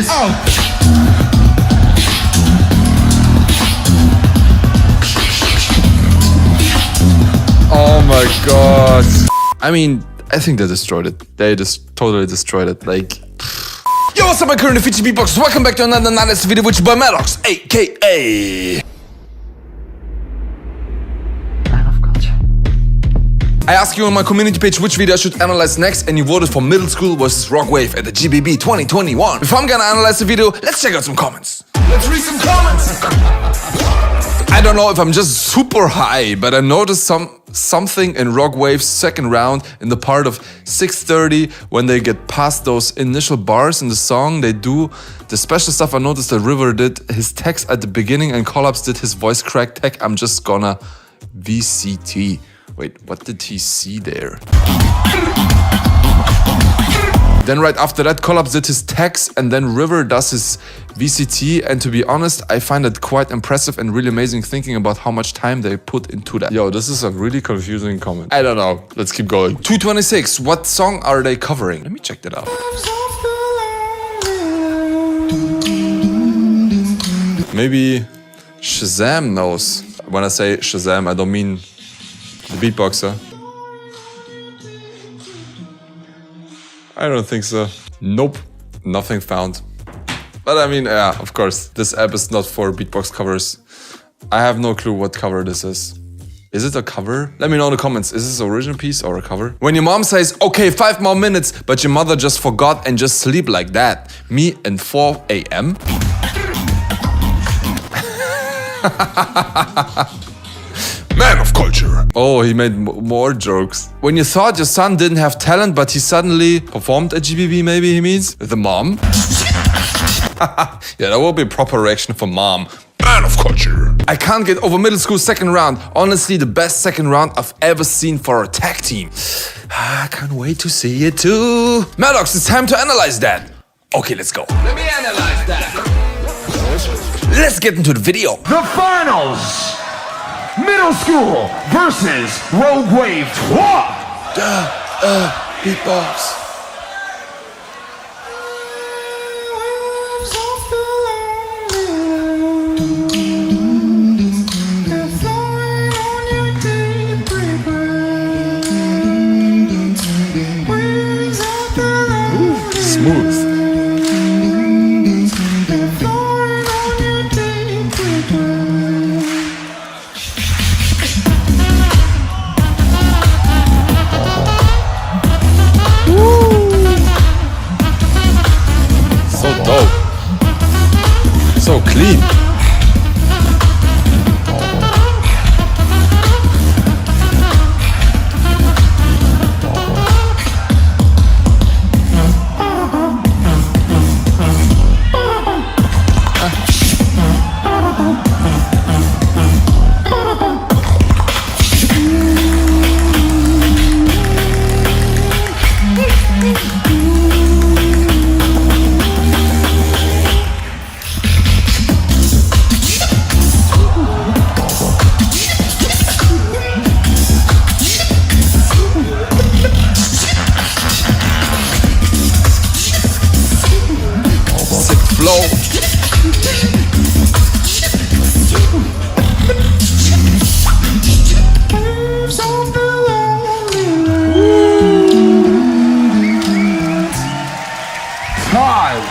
this. Oh my god. I mean, I think they destroyed it. They just totally destroyed it. Like, yo, what's up, my current feature beatbox? Welcome back to another nice video, which is by Madox, aka I asked you on my community page which video I should analyze next, and you voted for middle school versus Rogue Wave at the GBB 2021. Before I'm gonna analyze the video, let's check out some comments. Let's read some comments. I don't know if I'm just super high, but I noticed something in Rogue Wave's second round in the part of 6:30 when they get past those initial bars in the song. They do the special stuff. I noticed that River did his text at the beginning and Collapse did his voice crack tech. I'm just gonna VCT. Wait, what did he see there? Then right after that, Collapse did his text and then River does his VCT. And to be honest, I find it quite impressive and really amazing thinking about how much time they put into that. Yo, this is a really confusing comment. I don't know. Let's keep going. 226. What song are they covering? Let me check that out. Maybe Shazam knows. When I say Shazam, I don't mean the beatboxer. I don't think so. Nope, nothing found. But I mean, yeah, of course, this app is not for beatbox covers. I have no clue what cover this is. Is it a cover? Let me know in the comments. Is this an original piece or a cover? When your mom says, okay, 5 more minutes, but your mother just forgot and just sleep like that. Me and 4 a.m. Man of culture. Oh, he made more jokes. When you thought your son didn't have talent, but he suddenly performed at GBB, maybe he means? The mom? Yeah, that will be a proper reaction for mom. Man of culture. I can't get over middle school second round. Honestly, the best second round I've ever seen for a tag team. I can't wait to see it too. Madox, it's time to analyze that. Okay, let's go. Let me analyze that. Let's get into the video. The finals. Middle school versus Rogue Wave 2. Beatbox. Smooth. So clean. Flow.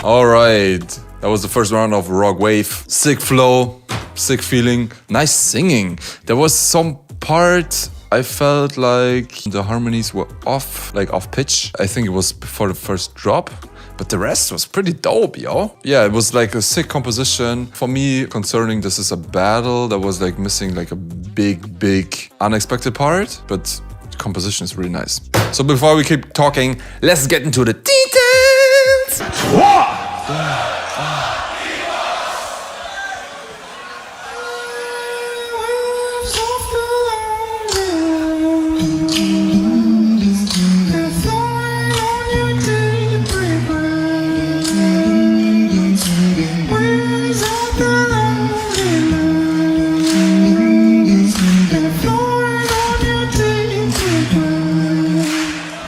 All right, that was the first round of Rogue Wave. Sick flow, sick feeling, nice singing. There was some part I felt like the harmonies were off, like off pitch. I think it was before the first drop. But the rest was pretty dope, yo. Yeah, it was like a sick composition. For me, concerning this is a battle, that was like missing like a big, unexpected part. But the composition is really nice. So before we keep talking, let's get into the details.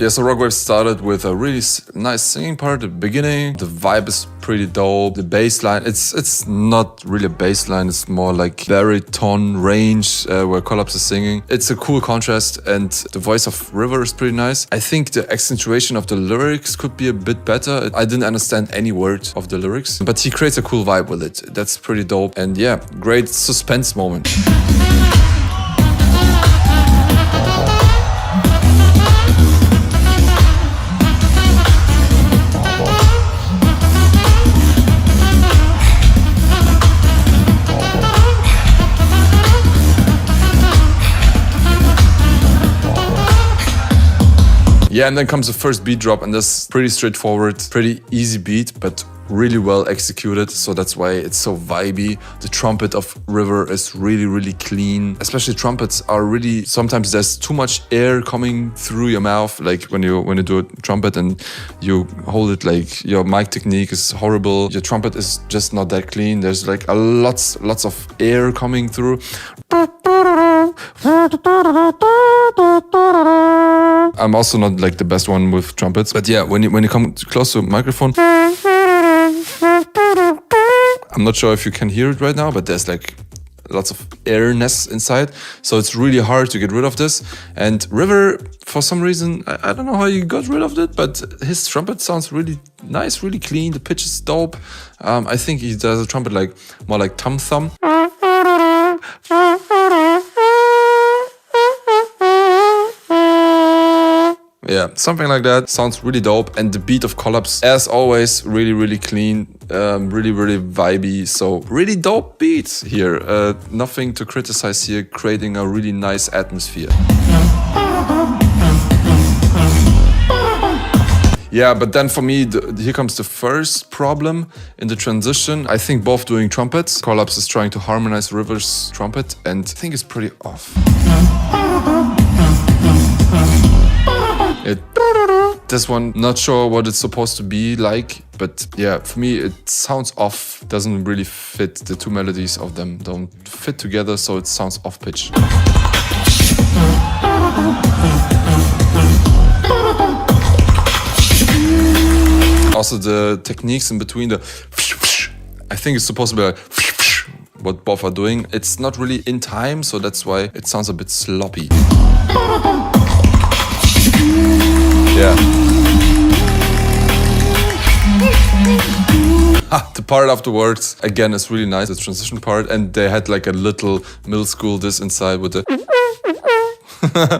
Yeah, so Rogue Wave started with a really nice singing part at the beginning. The vibe is pretty dope. The bass line, it's not really a bass line, it's more like baritone range where Collapse is singing. It's a cool contrast, and the voice of River is pretty nice. I think the accentuation of the lyrics could be a bit better. I didn't understand any word of the lyrics, but he creates a cool vibe with it. That's pretty dope, and yeah, great suspense moment. Yeah, and then comes the first beat drop, and that's pretty straightforward, pretty easy beat, but really well executed, so that's why it's so vibey. The trumpet of River is really, really clean. Especially trumpets are really, sometimes there's too much air coming through your mouth, like when you do a trumpet and you hold it, like your mic technique is horrible. Your trumpet is just not that clean. There's like lots of air coming through. I'm also not like the best one with trumpets, but yeah, when you come close to a microphone, I'm not sure if you can hear it right now, but there's like lots of airness inside, so it's really hard to get rid of this. And River, for some reason, I don't know how he got rid of it, but his trumpet sounds really nice, really clean. The pitch is dope. I think he does a trumpet like more like Tum Thumb. Yeah, something like that. Sounds really dope. And the beat of Collapse, as always, really, really clean, really, really vibey. So really dope beats here. Nothing to criticize here, creating a really nice atmosphere. Yeah, but then for me, here comes the first problem in the transition. I think both doing trumpets. Collapse is trying to harmonize River's trumpet, and I think it's pretty off. This one, not sure what it's supposed to be like, but yeah, for me it sounds off. Doesn't really fit. The two melodies of them don't fit together, so it sounds off pitch. Also the techniques in between, I think it's supposed to be like what both are doing. It's not really in time, so that's why it sounds a bit sloppy. Yeah. The part afterwards, again, is really nice, the transition part, and they had like a little middle school this inside with the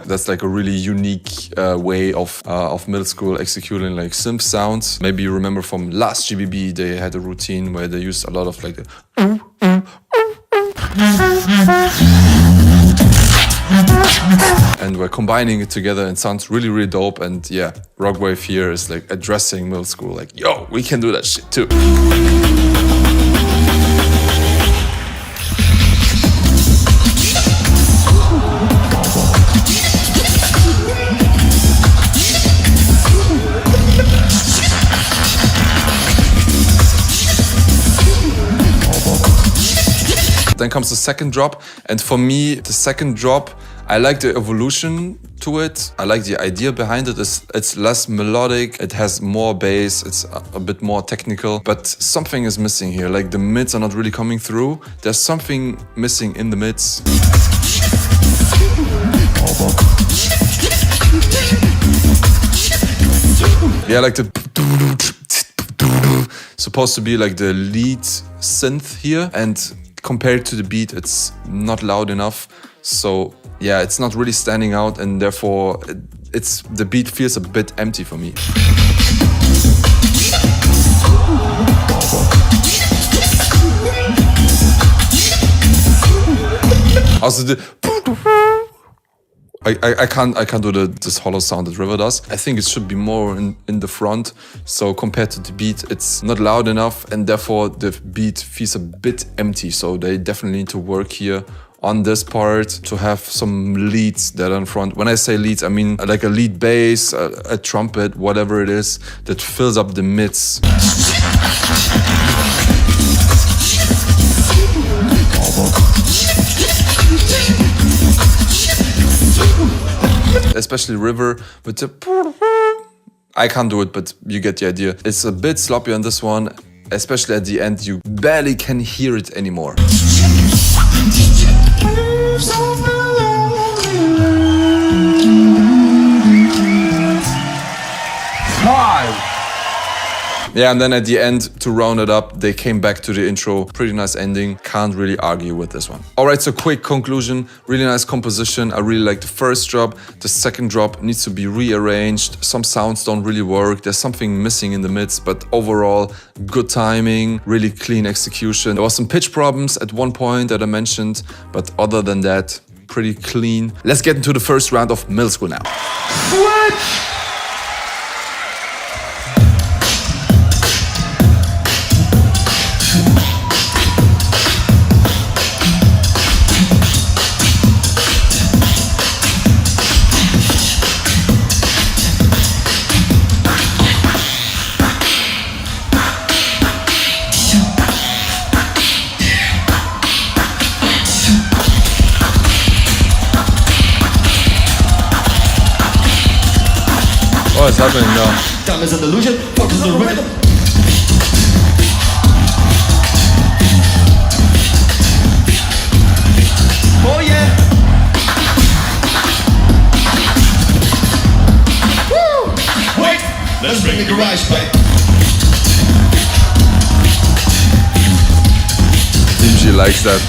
that's like a really unique way of middle school executing like synth sounds. Maybe you remember from last GBB, they had a routine where they used a lot of like the and we're combining it together and sounds really, really dope. And yeah, Rogue Wave here is like addressing middle school, like, yo, we can do that shit too. Then comes the second drop, and for me, the second drop, I like the evolution to it. I like the idea behind it. It's less melodic, it has more bass, it's a bit more technical, but something is missing here. Like the mids are not really coming through. There's something missing in the mids. Yeah, like the supposed to be like the lead synth here, and compared to the beat, it's not loud enough. So yeah, it's not really standing out, and therefore the beat feels a bit empty for me. Also I can't do this hollow sound that River does. I think it should be more in the front. So compared to the beat, it's not loud enough, and therefore the beat feels a bit empty. So they definitely need to work here on this part to have some leads that are in front. When I say leads, I mean like a lead bass, a trumpet, whatever it is, that fills up the mids. Especially River with the I can't do it, but you get the idea. It's a bit sloppy on this one, especially at the end. You barely can hear it anymore. Yeah, and then at the end, to round it up, they came back to the intro. Pretty nice ending. Can't really argue with this one. All right, so quick conclusion. Really nice composition. I really like the first drop. The second drop needs to be rearranged. Some sounds don't really work. There's something missing in the midst, but overall, good timing, really clean execution. There was some pitch problems at one point that I mentioned, but other than that, pretty clean. Let's get into the first round of middle school now. Switch! What's happening now? Time is an illusion, focus on the rhythm. Oh yeah! Woo! Wait! Let's bring the garage back. Team G likes that.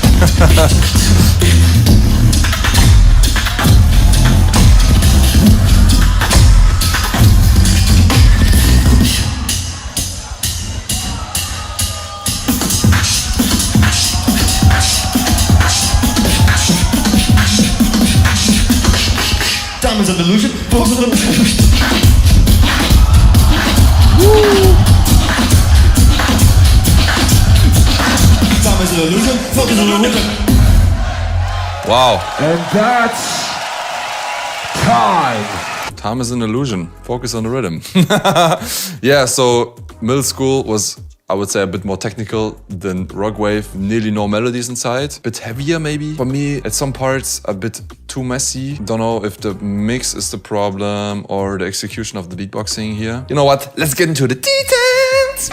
Time is an illusion, focus on the Time is an illusion, focus on the rhythm. Wow. And that's time. Time is an illusion. Focus on the rhythm. Yeah, so middle school was, I would say, a bit more technical than Rogue Wave. Nearly no melodies inside. Bit heavier maybe. For me, at some parts, a bit too messy. Don't know if the mix is the problem or the execution of the beatboxing here. You know what? Let's get into the details.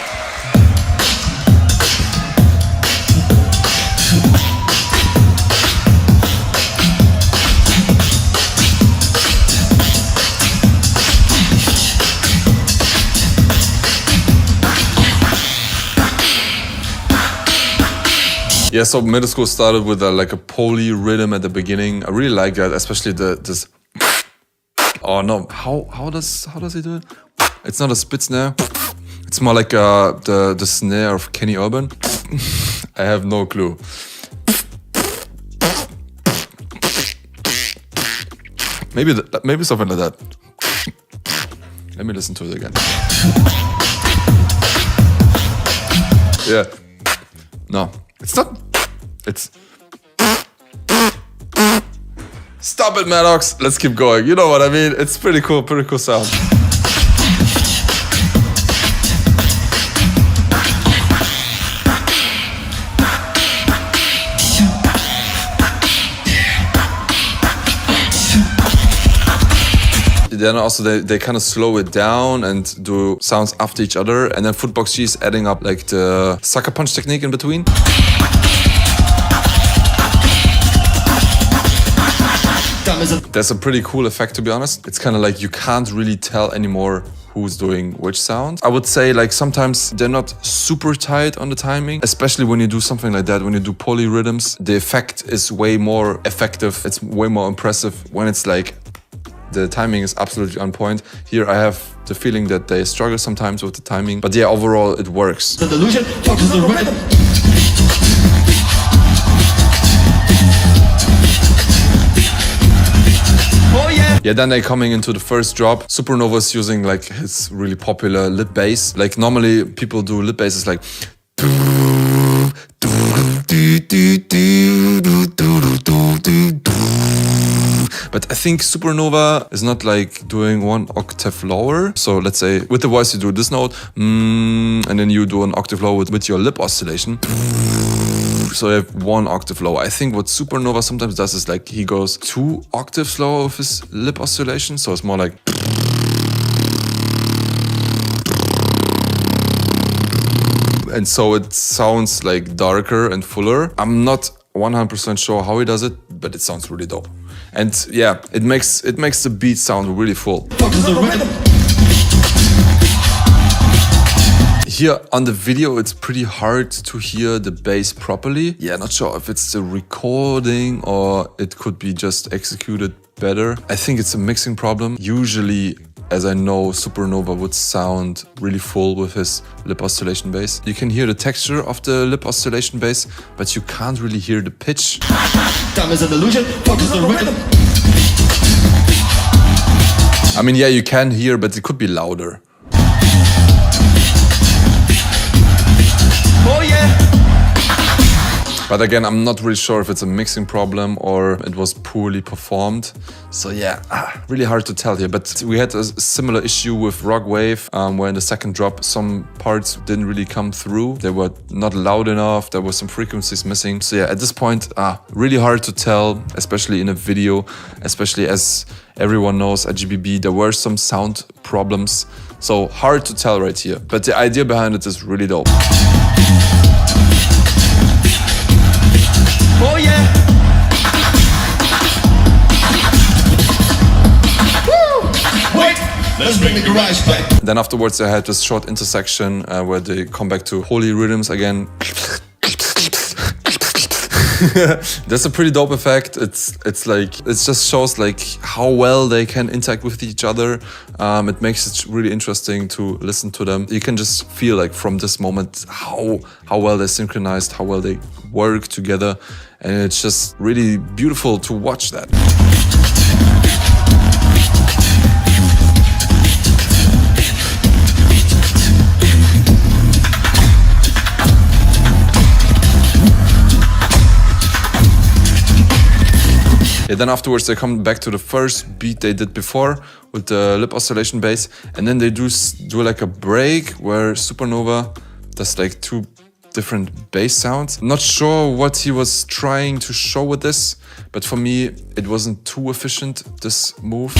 Yeah, so middle school started with like a poly rhythm at the beginning. I really like that, especially this. Oh no, how does he do it? It's not a spit snare. It's more like the snare of Kenny Urban. I have no clue. Maybe something like that. Let me listen to it again. Yeah. No. It's not. It's. Stop it, Madox. Let's keep going. You know what I mean? It's pretty cool sound. Then also they kind of slow it down and do sounds after each other, and then Footbox G is adding up like the sucker punch technique in between. That's a pretty cool effect, to be honest. It's kind of like you can't really tell anymore who's doing which sound. I would say like sometimes they're not super tight on the timing, especially when you do something like that, when you do poly rhythms. The effect is way more effective. It's way more impressive when it's like the timing is absolutely on point. Here I have the feeling that they struggle sometimes with the timing, but yeah, overall it works. The delusion, focus on the rhythm. Oh yeah! Yeah, then they're coming into the first drop. Supernova is using like his really popular lip bass. Like normally people do lip basses like but I think Supernova is not like doing one octave lower. So let's say with the voice you do this note, and then you do an octave lower with your lip oscillation. So you have one octave lower. I think what Supernova sometimes does is like he goes 2 octaves lower with his lip oscillation. So it's more like and so it sounds like darker and fuller. I'm not 100% sure how he does it, but it sounds really dope. And yeah, it makes the beat sound really full. Focus on the rhythm. Here on the video, it's pretty hard to hear the bass properly. Yeah, not sure if it's the recording or it could be just executed better. I think it's a mixing problem. Usually, as I know, Supernova would sound really full with his lip oscillation bass. You can hear the texture of the lip oscillation bass, but you can't really hear the pitch. Time is an illusion. Focus on the rhythm. I mean, yeah, you can hear, but it could be louder. Oh yeah. But again, I'm not really sure if it's a mixing problem or it was poorly performed. So yeah, really hard to tell here. But we had a similar issue with Rogue Wave, where in the second drop, some parts didn't really come through. They were not loud enough. There were some frequencies missing. So yeah, at this point, really hard to tell, especially in a video, especially as everyone knows at GBB, there were some sound problems. So hard to tell right here. But the idea behind it is really dope. Oh yeah. Woo! Wait, let's bring the garage back. Then afterwards I had this short intersection where they come back to holy rhythms again. That's a pretty dope effect. It's like, it just shows like how well they can interact with each other. It makes it really interesting to listen to them. You can just feel like from this moment how well they're synchronized, how well they work together, and it's just really beautiful to watch that. Yeah, then afterwards they come back to the first beat they did before with the lip oscillation bass, and then they do like a break where Supernova does like two different bass sounds. I'm not sure what he was trying to show with this, but for me it wasn't too efficient, this move.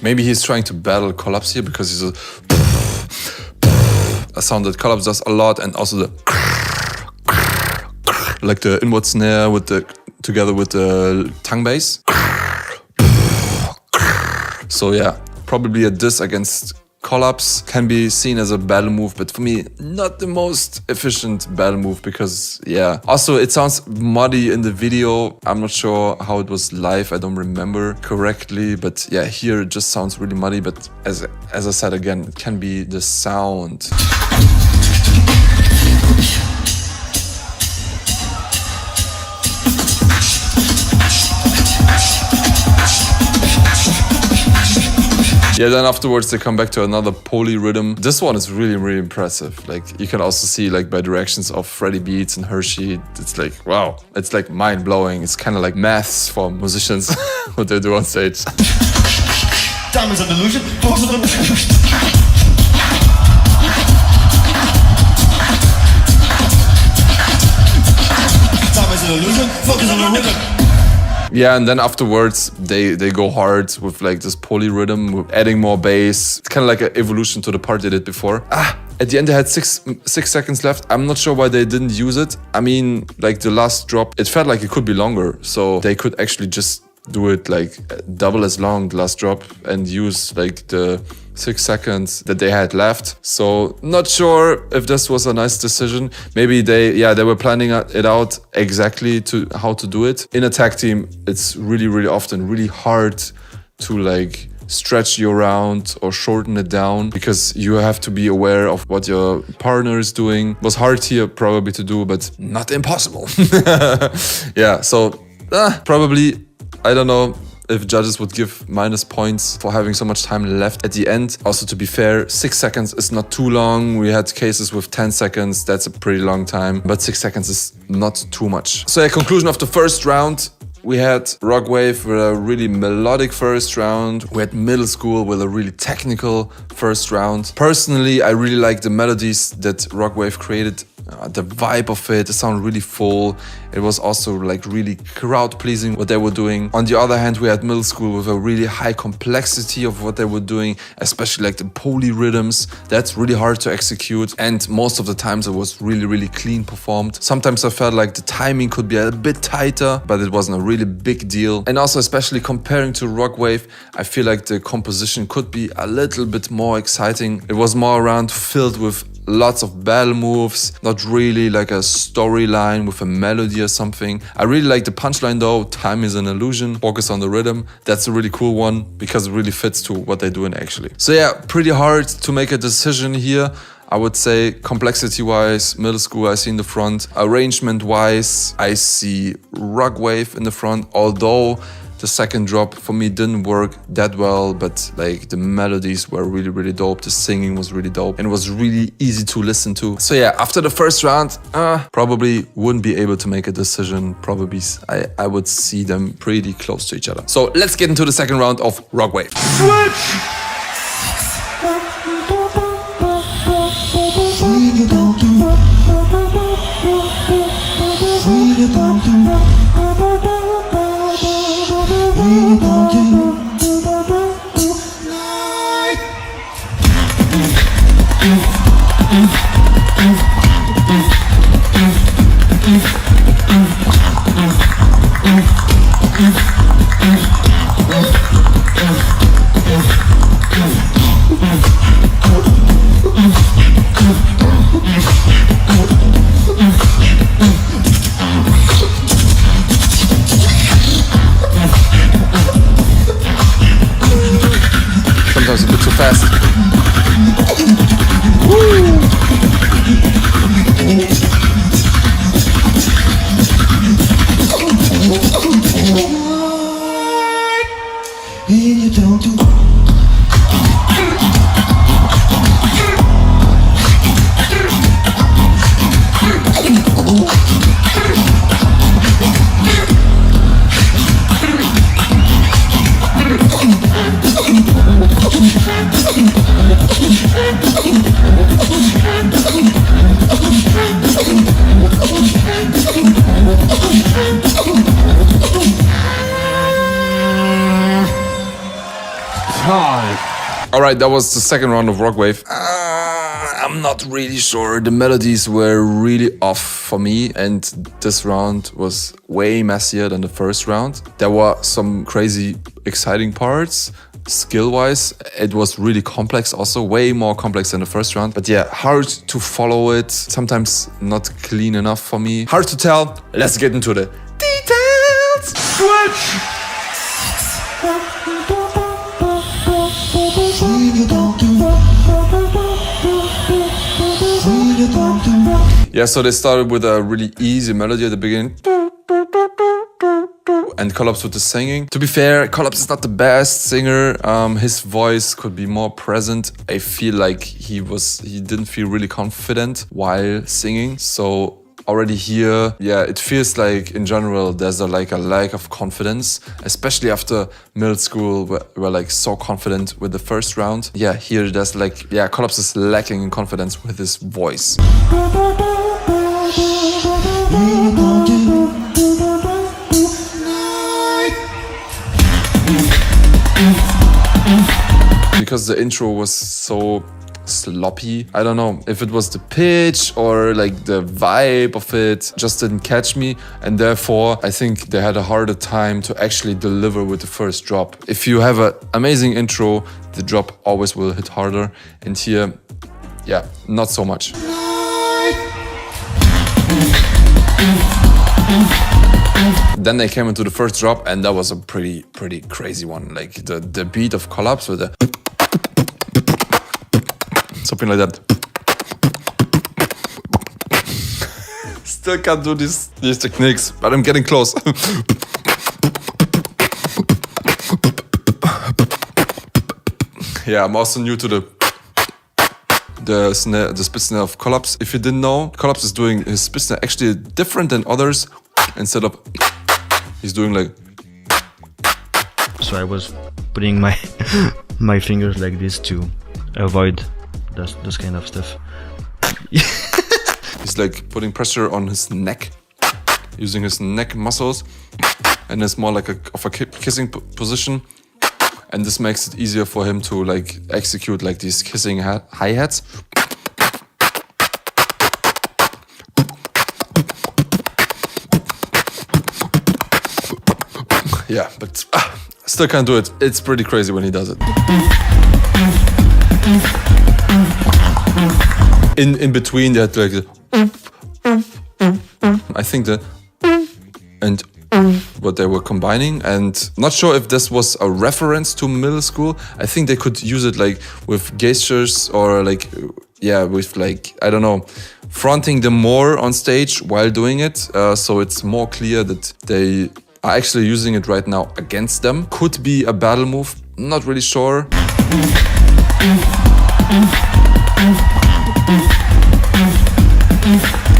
Maybe he's trying to battle Collapse here because he's a sound that Collapse does a lot, and also the like the inward snare with the together with the tongue bass. So yeah, probably a diss against Collapse can be seen as a battle move, but for me, not the most efficient battle move because, yeah. Also, it sounds muddy in the video. I'm not sure how it was live. I don't remember correctly, but yeah, here it just sounds really muddy. But as I said again, it can be the sound. Yeah, then afterwards they come back to another poly rhythm. This one is really, really impressive. Like, you can also see like by directions of Freddy Beats and Hershey, it's like, wow, it's like mind blowing. It's kind of like maths for musicians, what they do on stage. Time is an illusion. Focus on the Time is an illusion. Focus on the rhythm. Yeah, and then afterwards they go hard with like this poly rhythm, with adding more bass. It's kind of like an evolution to the part they did before. At the end they had six seconds left. I'm not sure why they didn't use it. I mean, like the last drop, it felt like it could be longer, so they could actually just do it like double as long, the last drop, and use like the 6 seconds that they had left. So not sure if this was a nice decision. Maybe they were planning it out exactly to how to do it. In a tag team, it's really, really often really hard to like stretch your round or shorten it down because you have to be aware of what your partner is doing. It was hard here probably to do, but not impossible. Yeah, so probably, I don't know if judges would give minus points for having so much time left at the end. Also, to be fair, 6 seconds is not too long. We had cases with 10 seconds. That's a pretty long time, but 6 seconds is not too much. So, conclusion of the first round. We had Rogue Wave with a really melodic first round. We had Middle School with a really technical first round. Personally, I really like the melodies that Rogue Wave created the vibe of it, the sound really full. It was also like really crowd pleasing what they were doing. On the other hand, we had middle school with a really high complexity of what they were doing, especially like the polyrhythms. That's really hard to execute, and most of the times it was really clean performed. Sometimes I felt like the timing could be a bit tighter, but it wasn't a really big deal. And also, especially comparing to Rogue Wave, I feel like the composition could be a little bit more exciting. It was more around filled with lots of battle moves, not really like a storyline with a melody or something. I really like the punchline though, time is an illusion, focus on the rhythm. That's a really cool one because it really fits to what they're doing actually. So yeah, pretty hard to make a decision here. I would say complexity-wise, middle school I see in the front. Arrangement-wise, I see Rogue Wave in the front, although the second drop for me didn't work that well, but like the melodies were really dope. The singing was really dope and it was really easy to listen to. So yeah, after the first round, probably wouldn't be able to make a decision. Probably I would see them pretty close to each other. So let's get into the second round of Rogue Wave. Switch! Sometimes a bit too fast. Alright, that was the second round of Rogue Wave. I'm not really sure. The melodies were really off for me, and this round was way messier than the first round. There were some crazy exciting parts. Skill-wise, it was really complex, also way more complex than the first round. But yeah, hard to follow it. Sometimes not clean enough for me. Hard to tell. Let's get into the details. Switch! Yeah, so they started with a really easy melody at the beginning. And Collapse with the singing. To be fair, Collapse is not the best singer. His voice could be more present. I feel like he didn't feel really confident while singing. So already here, yeah, it feels like in general there's a lack of confidence, especially after middle school we're like so confident with the first round. Yeah, here there's like, yeah, Collapse is lacking in confidence with his voice. Because the intro was so sloppy. I don't know if it was the pitch or like the vibe of it just didn't catch me, and therefore I think they had a harder time to actually deliver with the first drop. If you have an amazing intro, the drop always will hit harder, and here, yeah, not so much. Then they came into the first drop, and that was a pretty crazy one. Like the beat of Collapse with the something like that. Still can't do these techniques, but I'm getting close. Yeah, I'm also new to the spit snare of Collapse. If you didn't know, Collapse is doing his spit snare actually different than others. Instead of, he's doing like. So I was putting my my fingers like this to avoid this kind of stuff. He's he's like putting pressure on his neck, using his neck muscles, and it's more like a kissing position, and this makes it easier for him to like execute like these kissing hi-hats. Yeah, but still can't do it. It's pretty crazy when he does it. In between that, like, I think the and what they were combining, and not sure if this was a reference to middle school. I think they could use it like with gestures or like, yeah, with like, I don't know, fronting them more on stage while doing it. So it's more clear that they are actually using it right now against them. Could be a battle move, not really sure.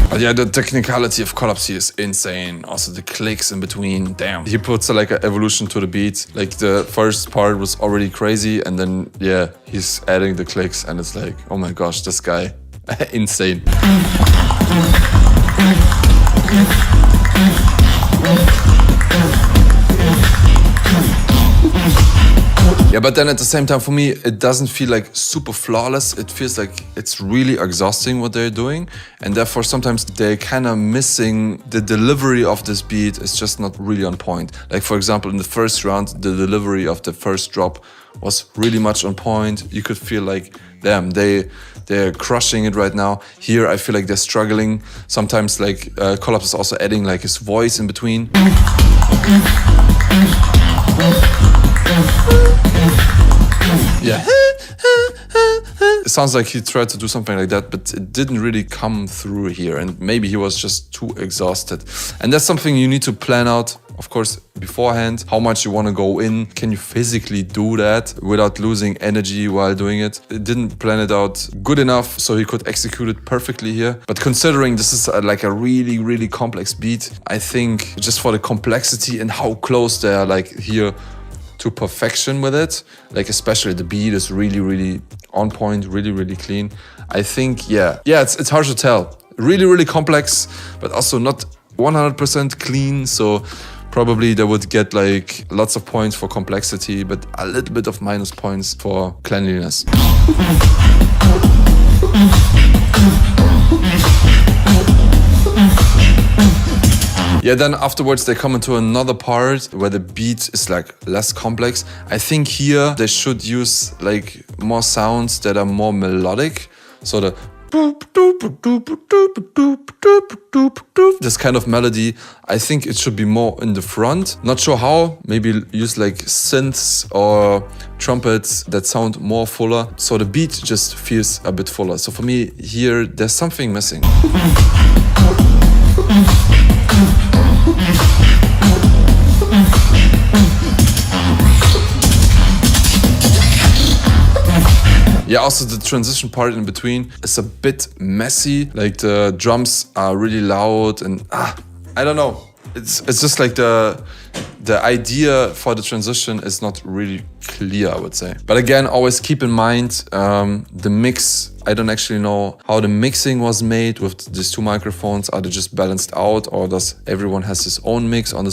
But yeah, the technicality of Collapse here is insane. Also the clicks in between, damn. He puts like an evolution to the beat. Like the first part was already crazy, and then yeah, he's adding the clicks, and it's like, oh my gosh, this guy, insane. Yeah, but then at the same time, for me, it doesn't feel like super flawless. It feels like it's really exhausting what they're doing. And therefore, sometimes they're kind of missing the delivery of this beat. It's just not really on point. Like, for example, in the first round, the delivery of the first drop was really much on point. You could feel like, damn, they're crushing it right now. Here, I feel like they're struggling. Sometimes, like, Collapse is also adding, like, his voice in between. Yeah. It sounds like he tried to do something like that, but it didn't really come through here. And maybe he was just too exhausted. And that's something you need to plan out, of course, beforehand. How much you want to go in. Can you physically do that without losing energy while doing it? It didn't plan it out good enough so he could execute it perfectly here. But considering this is like a really, really complex beat, I think just for the complexity and how close they are like here to perfection with it, like especially the beat is really, really on point, really, really clean. I think, yeah, it's hard to tell. Really, really complex, but also not 100% clean. So probably they would get like lots of points for complexity, but a little bit of minus points for cleanliness. Yeah, then afterwards they come into another part where the beat is like less complex. I think here they should use like more sounds that are more melodic. So the this kind of melody, I think it should be more in the front. Not sure how, maybe use like synths or trumpets that sound more fuller. So the beat just feels a bit fuller. So for me here, there's something missing. Yeah, also the transition part in between is a bit messy. Like the drums are really loud and I don't know. It's just like the idea for the transition is not really clear, I would say. But again, always keep in mind the mix. I don't actually know how the mixing was made with these two microphones. Are they just balanced out, or does everyone has his own mix on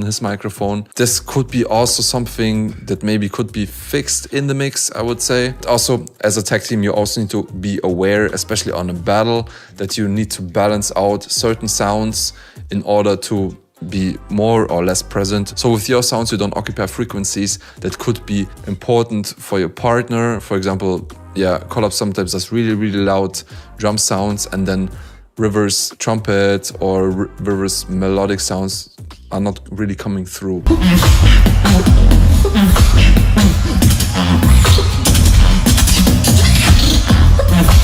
his microphone? This could be also something that maybe could be fixed in the mix, I would say. Also, as a tag team, you also need to be aware, especially on a battle, that you need to balance out certain sounds in order to be more or less present. So with your sounds, you don't occupy frequencies that could be important for your partner. For example, yeah, Collapse sometimes does really, really loud drum sounds, and then River's trumpet or River's melodic sounds are not really coming through.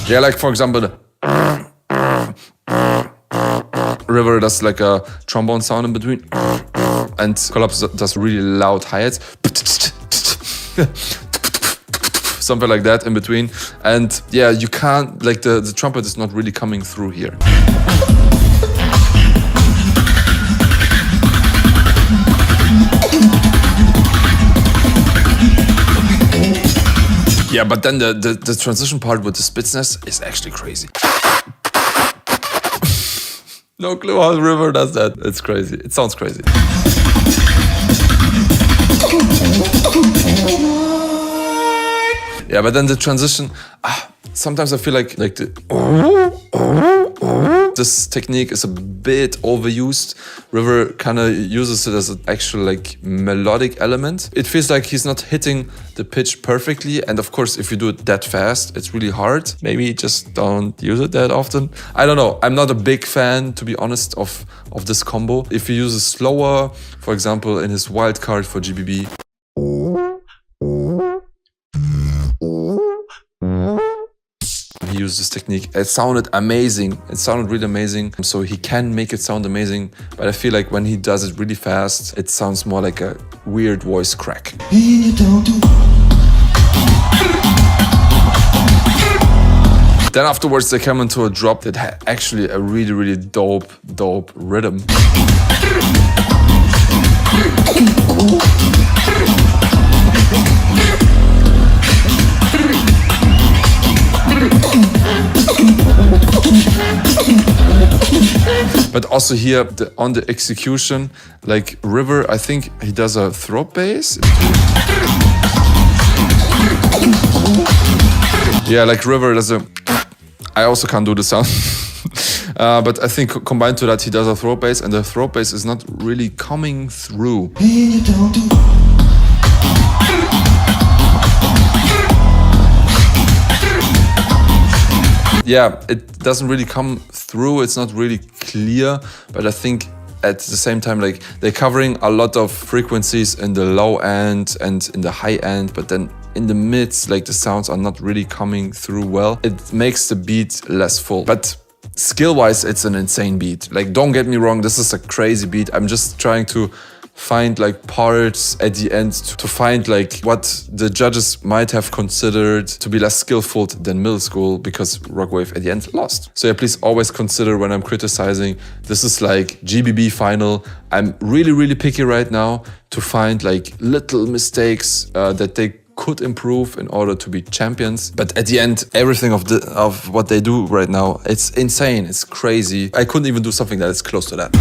Yeah, like for example, the River does like a trombone sound in between, and Collapse does really loud hi-hats, something like that in between. And yeah, you can't, like the trumpet is not really coming through here. Yeah, but then the transition part with the spitzness is actually crazy. No clue how River does that. It's crazy. It sounds crazy. Yeah, but then the transition, sometimes I feel like this technique is a bit overused. River kind of uses it as an actual like melodic element. It feels like he's not hitting the pitch perfectly. And of course, if you do it that fast, it's really hard. Maybe just don't use it that often. I don't know. I'm not a big fan, to be honest, of this combo. If you use it slower, for example, in his wildcard for GBB, he used this technique. It sounded amazing. It sounded really amazing. So he can make it sound amazing, but I feel like when he does it really fast, it sounds more like a weird voice crack. Then afterwards they come into a drop that had actually a really, really dope rhythm. But also here, on the execution, like River, I think he does a throat bass. Yeah, like River does a... I also can't do the sound. But I think combined to that, he does a throat bass, and the throat bass is not really coming through. Yeah, it doesn't really come through. It's not really clear, but I think at the same time, like they're covering a lot of frequencies in the low end and in the high end, but then in the mids, like the sounds are not really coming through well. It makes the beat less full, but skill-wise, it's an insane beat. Like, don't get me wrong, this is a crazy beat. I'm just trying to find like parts at the end to find like what the judges might have considered to be less skillful than middle school, because Rogue Wave at the end lost. So yeah, please always consider when I'm criticizing, this is like GBB final. I'm really, really picky right now to find like little mistakes that they could improve in order to be champions. But at the end, everything of what they do right now, it's insane, it's crazy. I couldn't even do something that is close to that.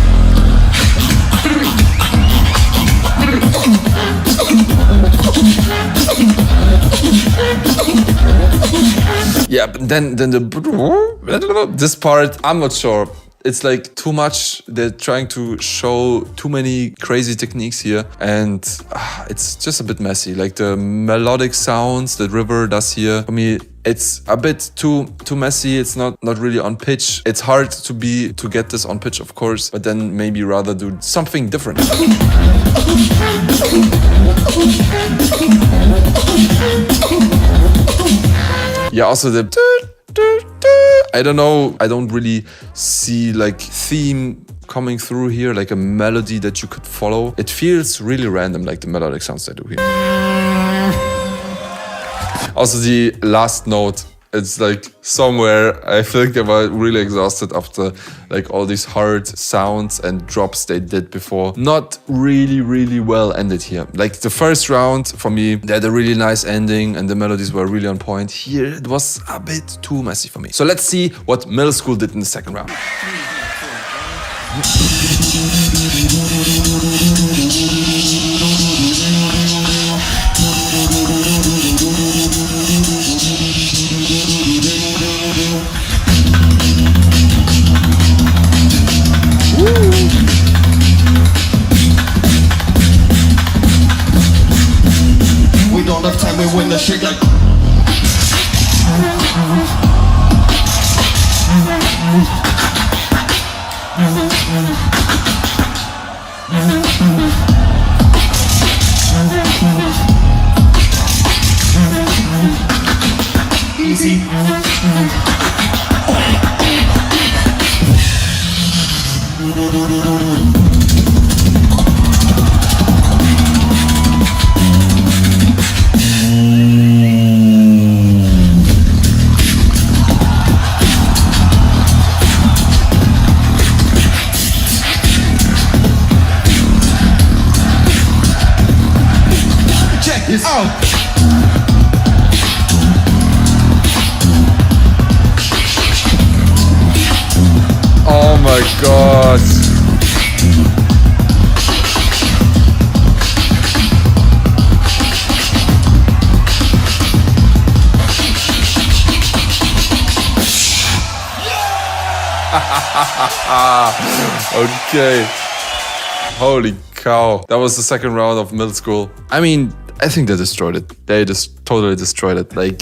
Yeah, but then this part, I'm not sure. It's like too much. They're trying to show too many crazy techniques here, and it's just a bit messy. Like the melodic sounds that River does here, for me, it's a bit too messy. It's not really on pitch. It's hard to get this on pitch, of course, but then maybe rather do something different. Yeah, also the I don't know, I don't really see like theme coming through here, like a melody that you could follow. It feels really random, like the melodic sounds they do here. Also the last note, it's like somewhere, I feel like they were really exhausted after like all these hard sounds and drops they did before. Not really well ended here. Like the first round, for me, they had a really nice ending and the melodies were really on point. Here, it was a bit too messy for me. So let's see what middle school did in the second round. We don't have time, we win the shit like. Easy. Check this out. Oh my God. Okay. Holy cow. That was the second round of middle school. I mean, I think they destroyed it. They just totally destroyed it. Like,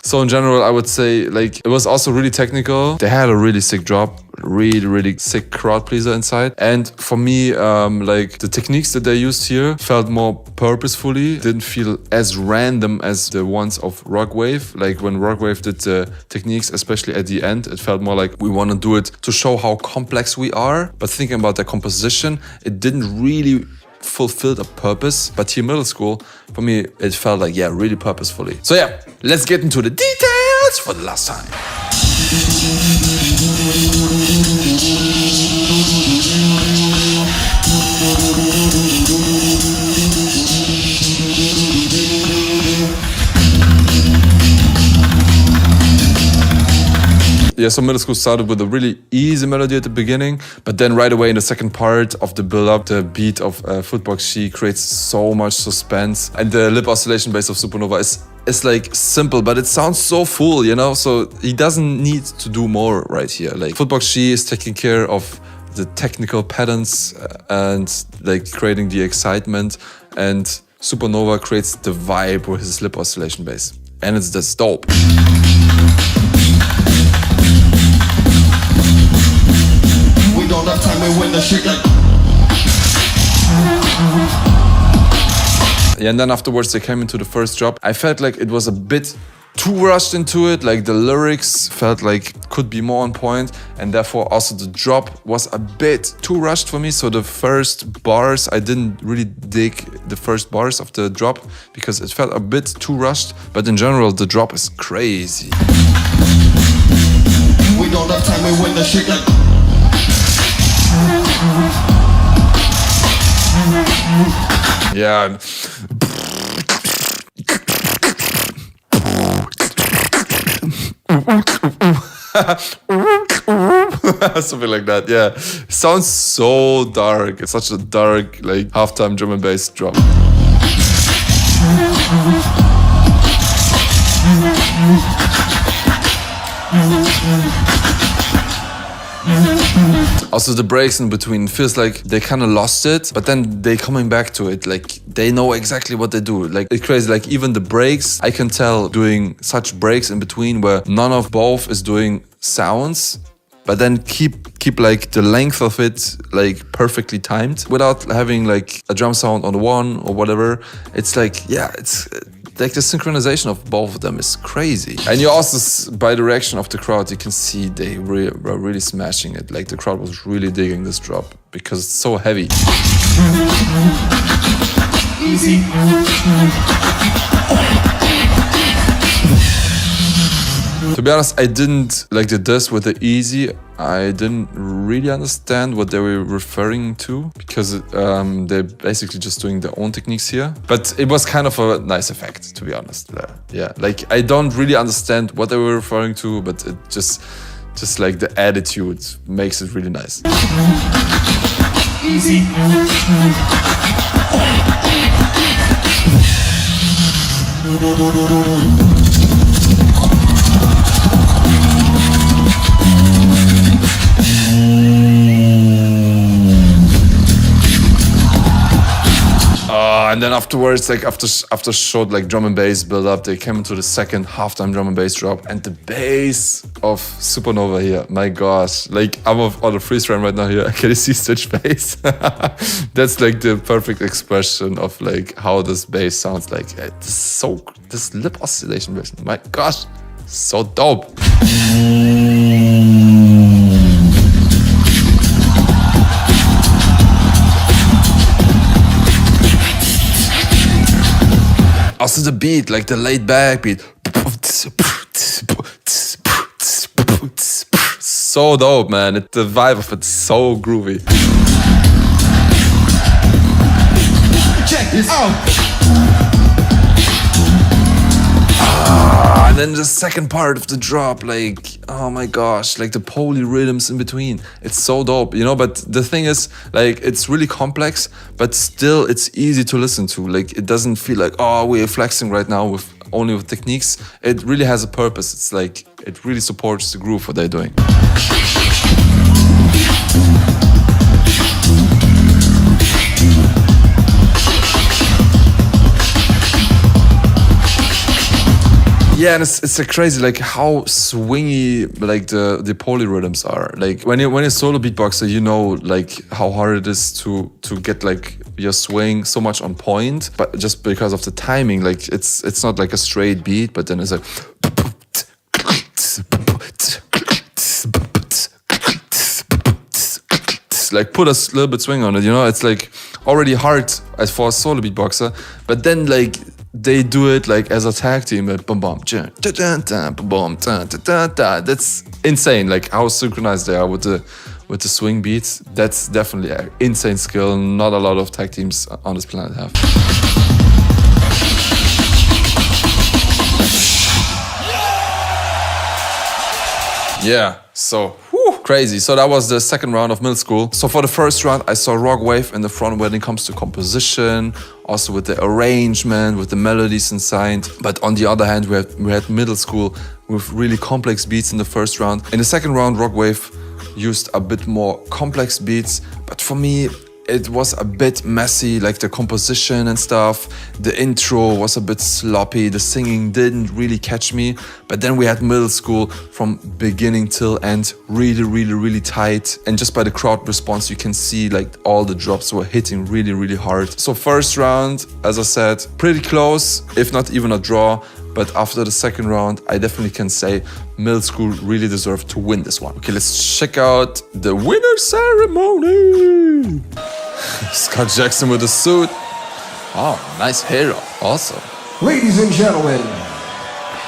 so in general, I would say, like, it was also really technical. They had a really sick drop, really sick crowd pleaser inside. And for me, like, the techniques that they used here felt more purposefully, didn't feel as random as the ones of Rogue Wave. Like, when Rogue Wave did the techniques, especially at the end, it felt more like we want to do it to show how complex we are. But thinking about the composition, it didn't really fulfilled a purpose. But here middle school, for me, it felt like, yeah, really purposefully. So yeah, let's get into the details for the last time. Yeah, so middle school started with a really easy melody at the beginning, but then right away in the second part of the build-up, the beat of Footbox She creates so much suspense, and the lip oscillation bass of Supernova is like simple, but it sounds so full, you know? So he doesn't need to do more right here. Like, Footbox She is taking care of the technical patterns and like creating the excitement, and Supernova creates the vibe with his lip oscillation bass, and it's just dope. Yeah, and then afterwards they came into the first drop. I felt like it was a bit too rushed into it, like the lyrics felt like could be more on point, and therefore also the drop was a bit too rushed for me. So the first bars, I didn't really dig the first bars of the drop because it felt a bit too rushed, but in general the drop is crazy. We don't have time, we win the shit like yeah. Something like that, yeah. Sounds so dark. It's such a dark, like, halftime drum and bass drop. Also the breaks in between feels like they kind of lost it, but then they coming back to it. Like, they know exactly what they do. Like, it's crazy. Like, even the breaks, I can tell doing such breaks in between where none of both is doing sounds, but then keep like the length of it like perfectly timed without having like a drum sound on the one or whatever. It's like, yeah, it's like the synchronization of both of them is crazy. And you also, by the reaction of the crowd, you can see they were really smashing it. Like, the crowd was really digging this drop because it's so heavy. Easy. To be honest, I didn't like the diss with the easy. I didn't really understand what they were referring to because they're basically just doing their own techniques here. But it was kind of a nice effect, to be honest. Yeah, like, I don't really understand what they were referring to, but it just like the attitude makes it really nice. Easy. And then afterwards, like after short like drum and bass build up, they came into the second halftime drum and bass drop, and the bass of Supernova here, my gosh, like I'm on a freeze frame right now here. Can you see Stitch bass? That's like the perfect expression of like how this bass sounds like. This lip oscillation bass, my gosh, so dope. Also the beat, like the laid back beat. So dope, man. The vibe of it's so groovy. Check this out. And then the second part of the drop, like, oh my gosh, like the polyrhythms in between. It's so dope, you know? But the thing is, like, it's really complex, but still it's easy to listen to. Like, it doesn't feel like, oh, we're flexing right now with only with techniques. It really has a purpose. It's like, it really supports the groove, what they're doing. Yeah, and it's like crazy, like how swingy like the polyrhythms are. Like when you're a solo beatboxer, you know like how hard it is to get like your swing so much on point, but just because of the timing, like it's not like a straight beat, but then it's like put a little bit swing on it, you know? It's like already hard as for a solo beatboxer, but then like they do it like as a tag team at boom boom boom. That's insane, like how synchronized they are with the swing beats. That's definitely an insane skill. Not a lot of tag teams on this planet have. Yeah, so crazy. So that was the second round of middle school. So for the first round, I saw Rogue Wave in the front when it comes to composition, also with the arrangement, with the melodies inside. But on the other hand, we had middle school with really complex beats in the first round. In the second round, Rogue Wave used a bit more complex beats, but for me, it was a bit messy, like the composition and stuff. The intro was a bit sloppy. The singing didn't really catch me. But then we had middle school from beginning till end, really tight. And just by the crowd response, you can see like all the drops were hitting really hard. So first round, as I said, pretty close, if not even a draw. But after the second round, I definitely can say middle school really deserved to win this one. Okay, let's check out the winner ceremony. Scott Jackson with a suit. Oh, nice hair also. Ladies and gentlemen,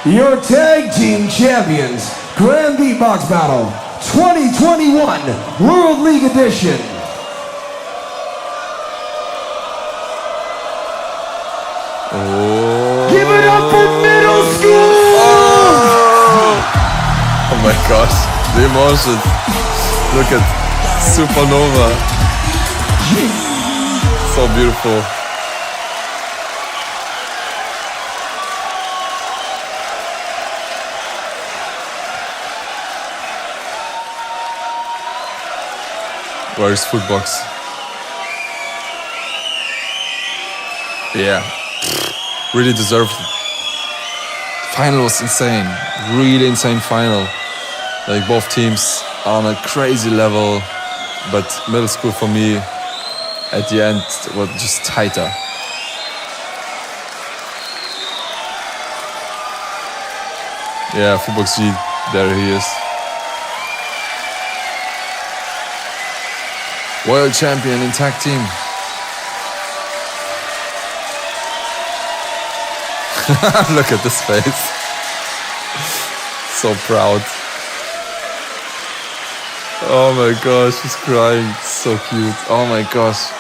your tag team champions, Grand Beatbox Battle 2021 World League Edition. Oh. Give it up for middle school! Oh my gosh, the emotions. Look at Supernova. So beautiful. Where is Footbox? Yeah, really deserved it. Final was insane, really insane final. Like both teams on a crazy level, but middle school for me at the end was just tighter. Yeah, Footbox G, there he is. World champion in tag team. Look at this face. So proud. Oh my gosh, he's crying. It's so cute. Oh my gosh.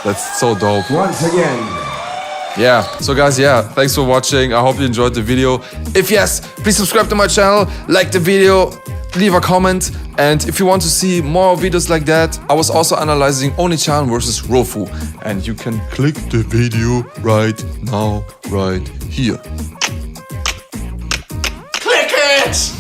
That's so dope. Once again. Yeah, so guys, yeah, thanks for watching. I hope you enjoyed the video. If yes, please subscribe to my channel, like the video, leave a comment. And if you want to see more videos like that, I was also analyzing Oni-chan versus Rofu. And you can click the video right now, right here. Click it!